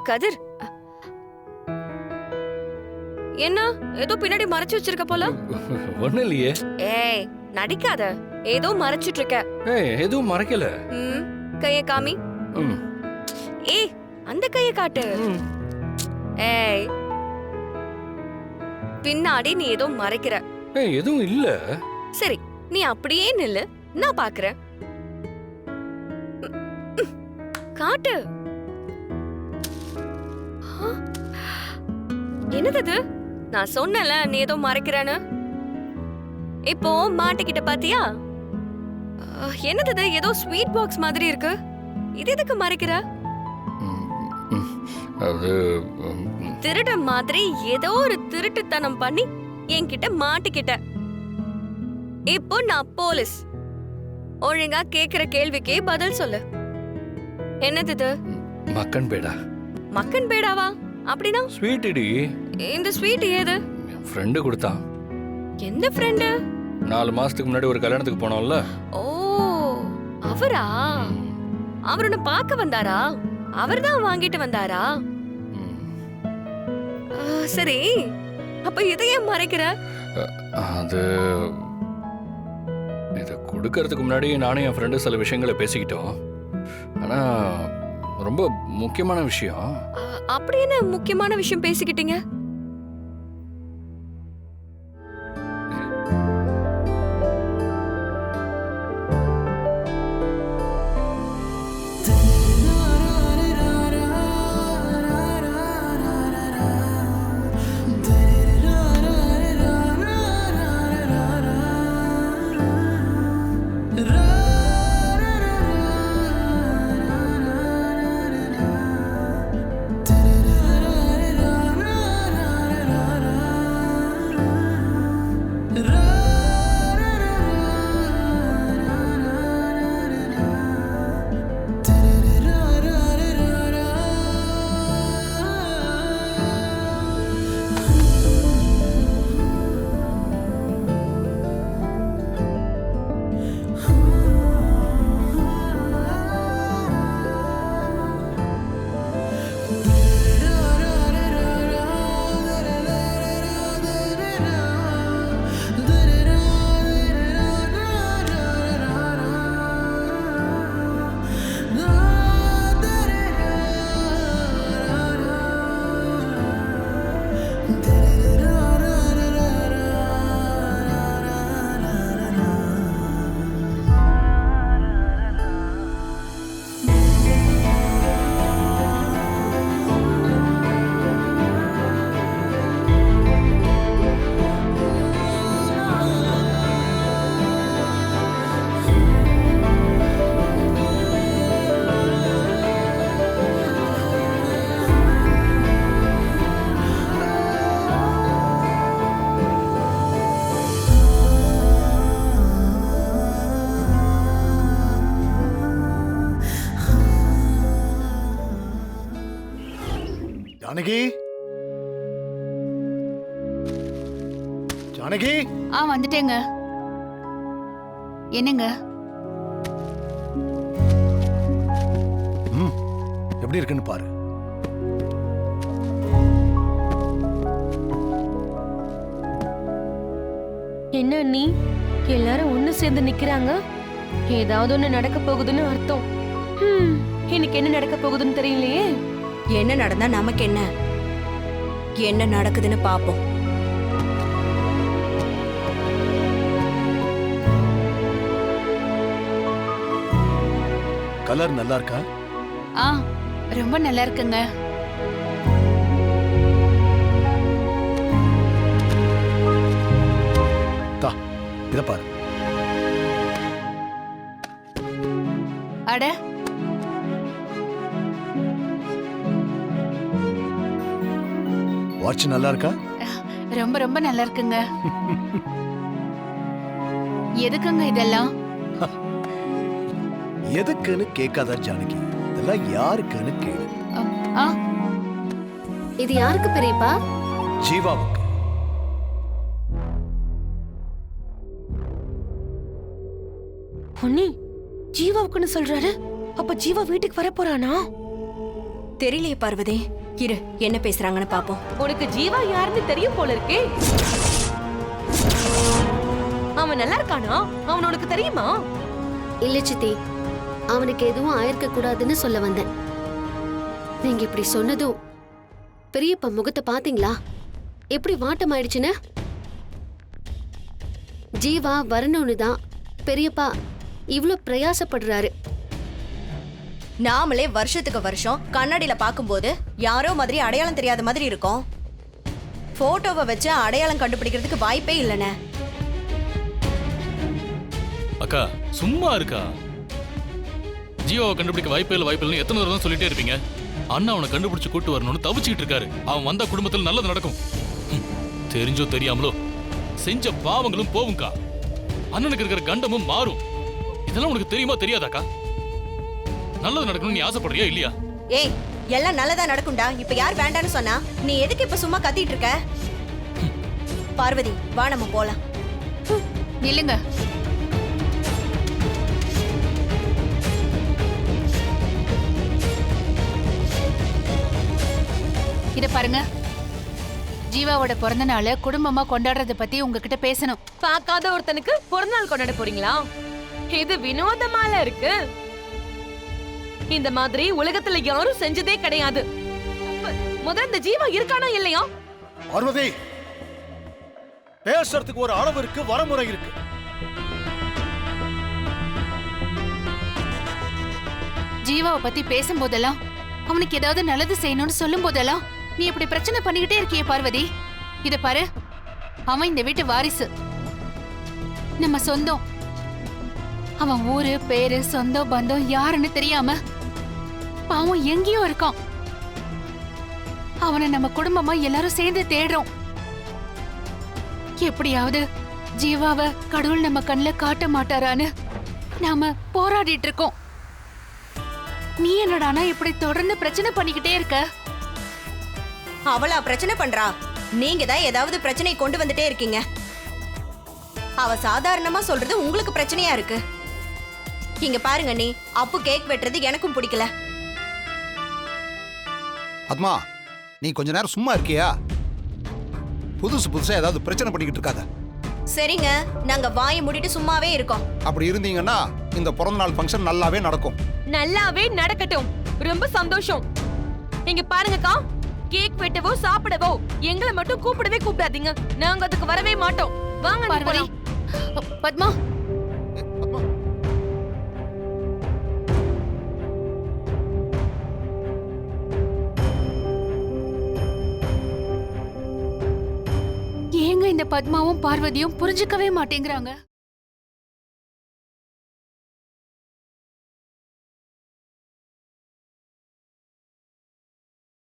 கதிர், என்ன ஏதோ பின்னாடி மறைச்சு வச்சிருக்க போல? ஒண்ணு இல்லையே. ஏய் நடிக்காத, ஏதோ மறைச்சிட்டு இருக்க. எதுவும் மறைக்கல. கைய காமி. ஏய் அந்த கைய காட்டு. ஏய் பின்னாடி நீ ஏதோ மறைக்கிற. எதுவும் இல்ல. சரி நீ அப்படியே நில்லு, நான் பாக்குறேன். காட்டு. என்னது? நான் சொன்னல நீ ஏதோ மறைக்கிறேன்னு. இப்போ மாட்டிக்கிட்ட பாத்தியா? என்னது? ஏதோ ஸ்வீட் பாக்ஸ் மாதிரி இருக்கு. இது எதுக்கு மறைக்கிற? அது திருட மாதிரி ஏதோ ஒரு திருட்டுத்தனம் பண்ணி என்கிட்ட மாட்டிக்கிட்ட. இப்போ நான் போலீஸ். ஒழுங்கா கேக்குற கேள்விக்கே பதில் சொல்லு. என்னது? மக்கன் பேடா. மக்கன் பேடாவா? அப்படினா ஸ்வீட் இடி. இந்த ஸ்வீட் ஏது? ஃப்ரெண்ட் கொடுத்தான். எந்த ஃப்ரெண்ட்? 4 மாசத்துக்கு முன்னாடி ஒரு கல்யாணத்துக்கு போனோம்ல. ஓ அவரா? அவர் உன்னை பார்க்க வந்தாரா? அவர்தான் வாங்கிட்டு வந்தாரா? சரி அப்ப இதையே மறைக்கிற? அது இத கொடுக்கறதுக்கு முன்னாடி நானும் என் ஃப்ரெண்டு சில விஷயங்களை பேசிக்கிட்டோம். ஆனா ரொம்ப முக்கியமான விஷயம். அப்படி என்ன முக்கியமான விஷயம் பேசிக்கிட்டீங்க? ஜானகி, ஜானகி. வந்துட்டேங்க. என்னங்க? எப்படி இருக்குன்னு பாரு. என்ன நீ எல்லாரும் ஒண்ணு சேர்ந்து நிக்கிறாங்க? ஏதாவது ஒண்ணு நடக்க போகுதுன்னு அர்த்தம். இன்னைக்கு என்ன நடக்க போகுதுன்னு தெரியலையே. என்ன நடந்தா நமக்கு என்ன? என்ன நடக்குதுன்னு பாப்போம். கலர் நல்லா இருக்கா? ரொம்ப நல்லா இருக்குங்க. இத பாரு. அட வாட்ச் நல்லா இருக்கா? ரொம்ப ரொம்ப நல்லா இருக்குங்க. எதுக்குங்க இதெல்லாம்? எதுக்குன்னு கேட்காத ஜானகி. இதெல்லாம் யாருக்குன்னு கேளு. இது யாருக்கு பெரியப்பா? ஜீவாவுக்கு. பொன்னி ஜீவாவுக்குன்னு சொல்றாரு. அப்ப ஜீவா வீட்டுக்கு வர போறானா? தெரியலையே பார்வதி. இரு, என்ன பேசுறாங்கன்னு பாப்போம். உனக்கு ஜீவா யாருன்னு தெரியும் போல இருக்கே. அவன் நல்லா இருக்கானா? அவன் உனக்கு தெரியுமா? இல்ல சித்தி, அவனுக்கு எதுவும் ஆயிருக்க கூடாதுன்னு சொல்ல வந்தேன். நீங்க இப்படி சொன்னதும் பெரியப்பா முகத்தை பாத்தீங்களா எப்படி வாட்டம் ஆயிடுச்சுன்னு? ஜீவா வரணும்னு தான் பெரியப்பா இவ்ளோ பிரயாசப்படுறாரு. நாமளே வருஷத்துக்கு வருஷம் கண்ணாடியில பாக்கும்போது யாரோ மாதிரி அடையாளம் தெரியாத மாதிரி இருக்கும். போட்டோவை வச்சு அடையாளம் கண்டுபிடிக்கிறதுக்கு வாய்ப்பே இல்லைண்ணே. அக்கா சும்மா இருக்கா? ஜீவாவை கண்டுபிடிக்க வாய்ப்பே இல்லைன்னு எத்தனை தடவை தான் சொல்லிட்டே இருப்பீங்க? அண்ணா அவனை கண்டுபிடிச்சு கூட்டு வரணும்னு தவிச்சுக்கிட்டு இருக்காரு. அவன் வந்த குடும்பத்தில் நல்லது நடக்கும். தெரிஞ்சோ தெரியாமலோ செஞ்ச பாவங்களும் போவும்க்கா. அண்ணனுக்கு இருக்கிற கண்டமும் மாறும். இதெல்லாம் உனக்கு தெரியுமா தெரியாதாக்கா? நல்லது நடக்கணும்னு நீ ஆசைப்படுறியா இல்லையா? ஏய், எல்லாம் நல்லதா நடக்கும்டா. இப்ப யார் வேண்டான்னு சொன்னா? நீ எதுக்கு இப்ப சும்மா கத்திட்டு இருக்க? பார்வதி, வா நம்ம போலாம். நில்லுங்க. இத பாருங்க, ஜீவாவோட பிறந்த நாளை குடும்பமா கொண்டாடுறத பத்தி உங்ககிட்ட பேசணும். பார்க்காத ஒருத்தனுக்கு பிறந்தநாள் கொண்டாட போறீங்களா? இது வினோதமால இருக்கு. இந்த மாதிரி உலகத்துல யாரும் செஞ்சதே கிடையாது. முதல்ல இந்த ஜீவா இருக்கானா இல்லையா? பார்வதி, பேசுறதுக்கு ஒரு அளவு இருக்கு, வரமுறை இருக்கு. ஜீவாவை பத்தி பேசும்போதெல்லாம், அவனுக்கு ஏதாவது நல்லது செய்யணும்னு சொல்லும் போதெல்லாம் நீ இப்படி பிரச்சனை பண்ணிக்கிட்டே இருக்கியே பார்வதி. இத பாரு, அவன் இந்த வீட்டு வாரிசு, நம்ம சொந்தம். அவன் ஊரு பேரு சொந்தம் பந்தம் யாருன்னு தெரியாம பாவம் எங்கேயோ இருக்கான். அவனை நம்ம குடும்பமா எல்லாரும் சேர்ந்து தேடுறோம். எப்படியாவது ஜீவாவை கடவுள் நம்ம கண்ணுல காட்ட மாட்டாரான்னு நாம போராடிட்டு இருக்கோம். நீ என்னடானா இப்படி தொடர்ந்து பிரச்சனை பண்ணிக்கிட்டே இருக்க? அவளா பிரச்சனை பண்றா? நீங்க தான் ஏதாவது பிரச்சனை கொண்டு வந்துட்டே இருக்கீங்க. அவ சாதாரணமா சொல்றது உங்களுக்கு பிரச்சனையா இருக்கு. இங்க பாருங்க, நீ அப்பு கேக் வெட்டுறது எனக்கும் பிடிக்கல. பத்மா, நீ கொஞ்ச நேரம் சும்மா இருக்கியா? புதுசா ஏதாவது பிரச்சனை பண்ணிக்கிட்டு இருக்காத. சரிங்க, நாங்க வாயை மூடிட்டு சும்மாவே இருக்கோம். அப்படி இருந்தீங்கன்னா இந்த பிறந்த நாள் ஃபங்க்ஷன் நல்லாவே நடக்கும். நல்லாவே நடக்கட்டும். ரொம்ப சந்தோஷம். இங்க பாருங்கக்கா, கேக் வெட்டவோ சாப்பிடவோ எங்களை மட்டும் கூப்பிடவே கூப்பிடாதீங்க. நாங்க அதுக்கு வரவே மாட்டோம். வாங்க பார்வதி, போலாம். பத்மா, பத்மா, ஏங்க இந்த பத்மாவும் பார்வதியும் புரிஞ்சுக்கவே மாட்டேங்கிறாங்க?